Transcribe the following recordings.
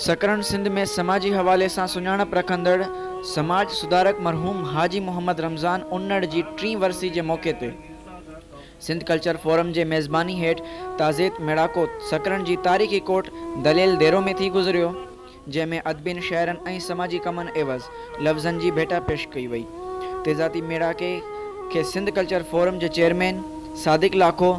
सकरण सिंध में समाजी हवाले से सुञाणप रखंदड़ समाज सुधारक मरहूम हाजी मोहम्मद रमज़ान उन्नड़ की 3 वर्सी के मौके ते सिंध कल्चर फोरम के मेज़बानी हेठ ताज़ेत मेड़ाको सकरण की तारीख़ी कोट दलेल देरो में थी गुजरियो, जैमें अदबिन शायरन ऐं समाजी कमन एवज़ लफ्ज़न की भेटा पेश कई वई। तेज़ाती मेड़ाके के सिंध कल्चर फोरम के चेयरमैन सादिक लाखो,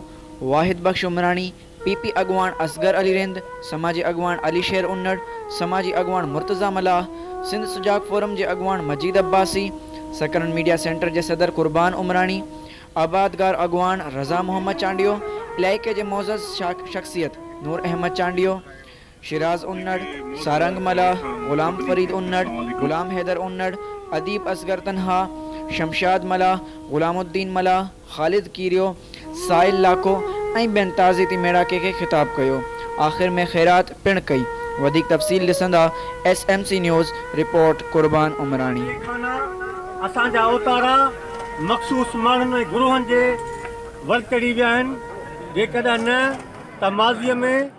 वाहिद बख्श उमरानी, पीपी अगवान असगर अली रिंद, समाजी अगवान अली शेर उन्नड़, समाजी अगवान मुर्तज़ा मलाह, सिंध सुजाग फोरम के अगवान मजीद अब्बासी, सकरण मीडिया सेंटर के सदर कुर्बान उमरानी, आबादगार अगवान रज़ा मोहम्मद चांडियो, इलाके के मोअज़्ज़ज़ शख्सियत नूर अहमद चांडियो, शिराज उन्नड़, सारंग मलाह, गुलाम फरीद उन्नड़, गुलाम हैदर उन्नड़, अदीब असगर तनहा, शमशाद मलाह, गुलामुद्दीन मलाह, खालिद कीरियो, साहिल लाको ऐं बेन ताज़ीती मेड़ाके के खिताब कयो। आखिर में खैरात पिण कई। वधिक तफ़सील ॾिसंदा SMC न्यूज़ रिपोर्ट कुर्बान उमरानी। असांजा ओतारा मखसूस माण्हुनि ऐं गुरूहनि जे वर्तड़ी विया आहिनि, जेकॾहिं न त माज़ीअ में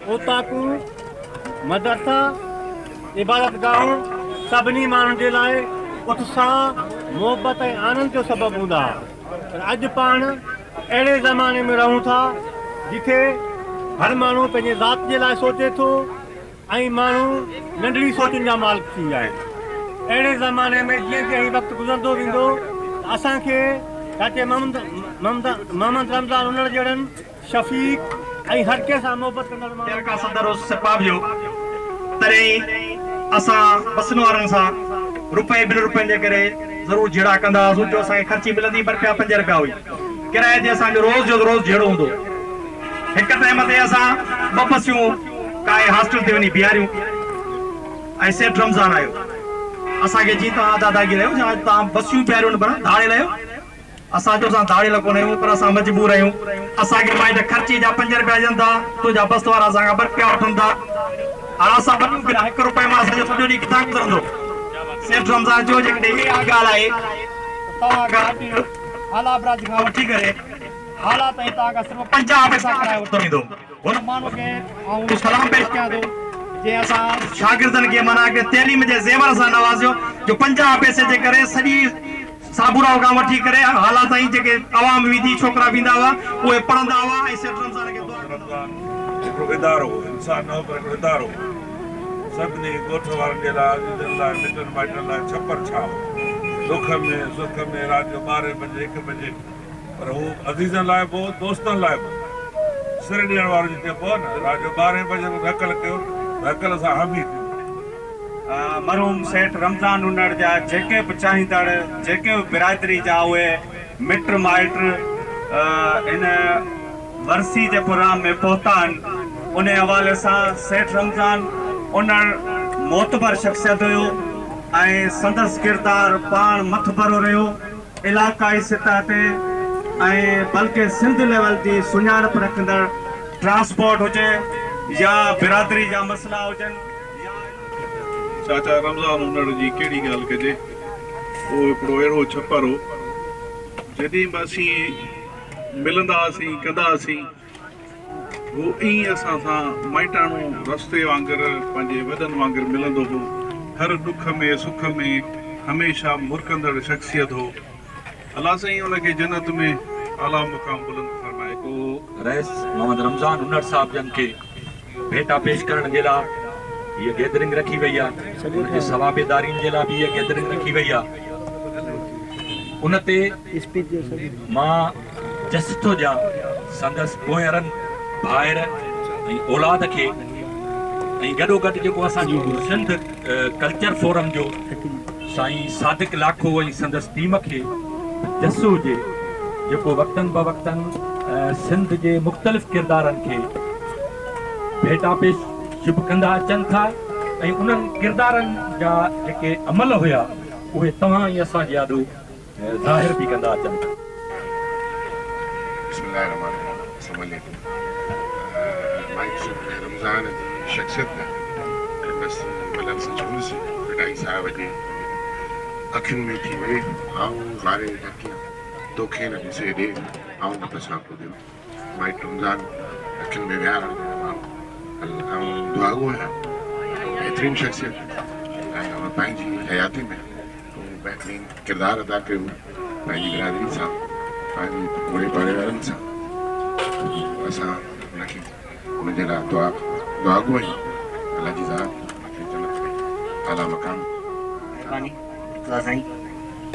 ओताकूं मदरसा इबादत गाहूं सभिनी माण्हुनि जे लाइ उत्साह मोहबत ऐं आनंद जो सबबु हूंदा। पर अॼु पाण अहिड़े ज़माने में रहूं था जिथे हर माण्हू पंहिंजे ज़ात जे लाइ सोचे थो ऐं माण्हू नंढड़ी सोचुनि जा मालिक थी विया आहिनि। अहिड़े ज़माने में जीअं जीअं वक़्तु गुज़रंदो वेंदो असांखे चाचे मोहम्मद रमज़ान उन्नड़ जहिड़नि शफ़ीक ऐं हर कंहिं सां मोहबत कंदड़ माण्हू सदर सिपाहियो तॾहिं असां बसनि वारनि सां रुपए ॿिनि रुपयनि जे करे ज़रूरु जहिड़ा कंदा हुआसीं जो असांखे ख़र्ची मिलंदी पर रुपया 5 रुपया हुई। किराए ते असांजो रोज़ जो रोज़ जहिड़ो हूंदो। हिकु टाइम ते असां 2 बसियूं काए हॉस्टल ते वञी बीहारियूं ऐं सेठ रमज़ान आयो असांखे जी तव्हां दादागिरी रहियो छा तव्हां बसियूं बीहारियूं पर धाड़े रहियो। असां जो असां धाड़े कोन आहियूं पर असां मजबूर आहियूं। असांखे माइट ख़र्ची जा 5 रुपया ॾियनि था, तुंहिंजा बस वारा असांखां 2 रुपया वठनि था। हाणे असां वञूं किना 1 रुपए मां असांजो सॼो ॾींहुं किथां गुज़रंदो। सेठ रमज़ान जो जेकॾहिं इहा ॻाल्हि आहे तव्हां खां आला ब्राज खां वठी करे हालात ताईं तव्हां खां सिर्फ़ु 50 पैसा किरायो वरितो वेंदो। हुन माण्हू खे आऊं सलाम पेश कयां थो जे असां शागिर्दनि खे माना के तइलीम जे ज़ेवर सां नवाज़ियो जो 50 पैसे जे करे सॼी साबुराव खां वठी करे हालात ताईं जेके अवाम विधी छोकिरा वेंदा हुआ उहे पढ़ंदा हुआ ऐं सेठ रमज़ान खे हिकिड़ो इदारो इंसान न पर हिकिड़ो इदारो सभिनी ॻोठ वारनि जे लाइ अज़ीज़नि लाइ मिटनि माइटनि लाइ छपर छाव दुख में सुख में राति जो 12 बजे 1 बजे पर हू अज़ीज़नि लाइ पोइ दोस्तनि लाइ सिर ॾियण वारो जिते पोइ न राति जो 12 बजे रकल कयो रकल सां हामी थी। मरहूम सेठ रमज़ान उन्नड़ जा जेके बि चाहींदड़ जेके बि बिरादरी जा उहे मिट माइट इन वर्सी जे प्रोग्राम में पहुता आहिनि। उन हवाले सां सेठ रमज़ान उन्नड़ मोतबर शख्सियत हुयो ऐं संदसि किरदारु पाण मथभरो रहियो इलाक़ाई सतह ते ऐं बल्कि सिंध लेवल जी सुञाणप रखंदड़ ट्रांसपोर्ट हुजे या बिरादरी जा मसला हुजनि। चाचा रमज़ान उन्नड़ जी कहिड़ी ॻाल्हि कजे, उहो हिकिड़ो अहिड़ो छपर हो जॾहिं बि असीं मिलंदा हुआसीं कंदा हुआसीं वो ईअं असां सां माइटाणो रस्ते वांगुरु पंहिंजे वॾनि वांगुरु मिलंदो हो। हर दुख में सुख में हमेशह मुरकंदड़ शख्सियत हो। अल्लाह साईं उनखे जन्नत में आला मुक़ाम बुलंद फरमाए। को रईस मोहम्मद रमज़ान उन्नड़ साहब जन के भेटा पेश करण जे लाइ ये गैदरिंग रखी वही आहे। उनके सवाबेदारीन जे लाइ भी ये गैदरिंग रखी वही आहे। उनते मां जसितो जा संदसि पोयरनि भाइर ऐं औलाद खे ऐं गॾोगॾु जेको असांजो सिंध कल्चर फोरम जो साईं सादिक लाखो ऐं संदसि टीम खे जसो हुजे जेको वक़्तनि ब वक़्तनि सिंध जे मुख़्तलिफ़ किरदारनि खे भेटा पेश शुभ कंदा अचनि था ऐं उन्हनि किरदारनि जा जेके अमल हुया उहे तव्हां ऐं असांजे यादो ज़ाहिर बि कंदा अचनि था। रमज़ान जी शख्सियत बस मलक से छोड़ से कटाई साहब जी अखिन में थी वे आऊं बारे तकिया तो खे न से दे आऊं न पछा को दे माइट रमज़ान अखिन में व्यार आऊं दुआ गो है बेहतरीन शख्सियत ऐं हुन पंहिंजी हयाती में हू बहितरीन किरदारु अदा कयो पंहिंजी बिरादरी सां पंहिंजी पूरे परिवारनि सां। असां हुनखे हुनजे लाइ दुआ गो आहियूं अलाह जी ज़ात हुनखे जन्नत में आला मकाम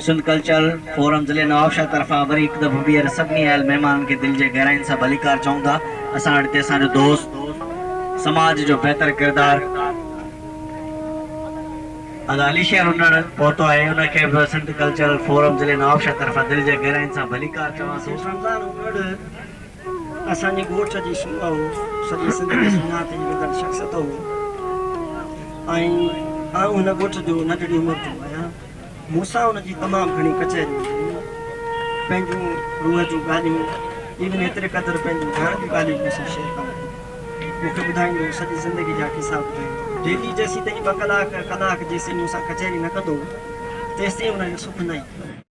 सिंध कल्चर फोरम ज़िले नवाबशाह तरफ़ां वरी हिकु दफ़ो ॿीहर सभिनी आयल महिमाननि खे दिलि जे गहराइनि सां भलीकार चऊं था। असां वटि हिते असांजो दोस्त समाज जो बहितर किरदारु अली शेर हुनर पहुतो आहे। हुनखे बि सिंध कल्चर फोरम ज़िले नवाबशाह तरफ़ां दिलि जे गहराइनि सां भलीकार चवांसि। रमज़ान हुनर असांजी ॻोठ जी सूबा हो, सॼी सिंध में सुञात ईंदड़ शख़्सियत हो ऐं हुन ॻोठ जो नंढड़ी उमिरि जो आहियां। मूंसां हुनजी तमामु घणी कचहरियूं थियूं, पंहिंजूं रूह जूं ॻाल्हियूं, इवन एतिरे क़दुरु पंहिंजूं घर जूं ॻाल्हियूं मूंसां शेयर कंदो, मूंखे ॿुधाईंदो सॼी ज़िंदगी जा किसा ॿुधाईंदो। डेली जेसीं ताईं 2 कलाक जेसीं मूंसां कचहरी न कंदो तेसीं ताईं हुनजो सुख न ईंदो।